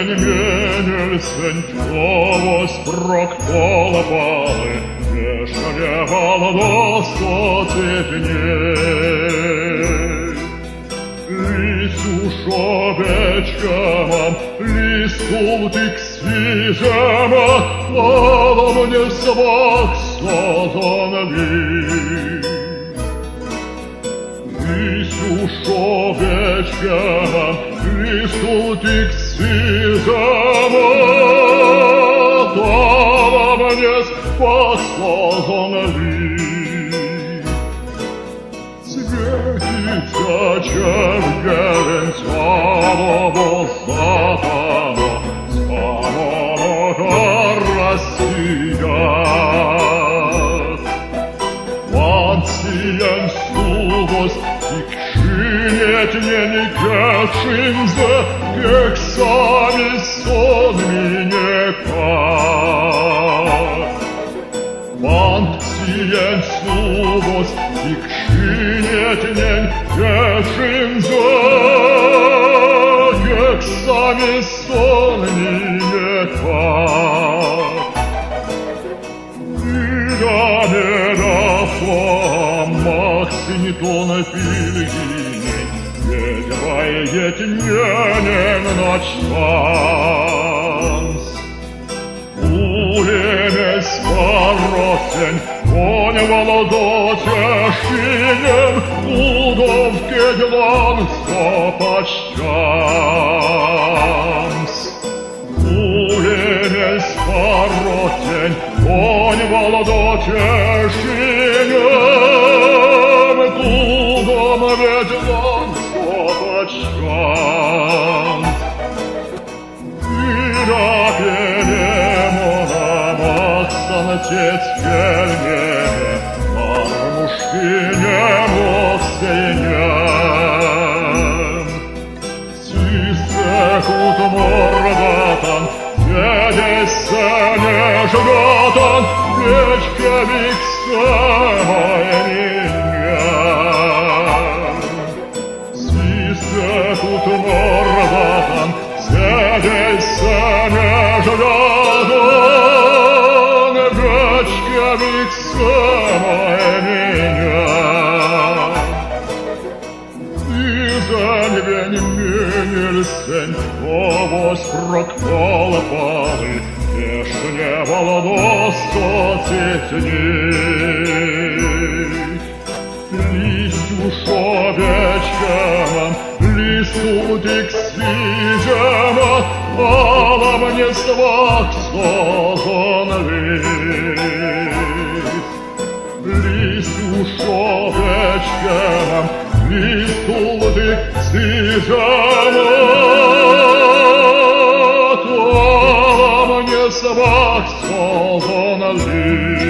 Vengelsen Trovos proktala pali, Vešaljevalo do 100 dnей. Licu šobečkama, Listu k svižama, Hvala мне svak sazan lik. Licu šobečkama, Listu k svižama, Hvala мне svak sazan lik. Svetitja červeren slavovo satana, Samoga rasijat. Vancijen suvos, tik šinjet njeni kečinze, Kek sami son minjekat. Vancijen suvos, tik šinjet njen kečinze, Kek sami son minjekat. Максинитон пильгини, Ведьвает ненем ночанс. Улемес поросен, Конь володотяшинем, Удов кедлан сопочтанс. Улемес поросен, Конь володотяшинем, Удом ведлан сопочтанс. Отец келнеме, Мармушкинему сенем. Сисекут мордатан, Дедесе неждатан, Печке виксе моенинем. Сисекут мордатан, Дедесе неждатан, Виксе моя. Изен Vengelsen Trovos proktala pali, Vešaljevalo do 100 dnей. Listu šobečkama, Listu tik sviđama, Hvala мне svak sazan lik. Listu šobečkama, Listu tik sviđama, Hvala мне svak sazan lik.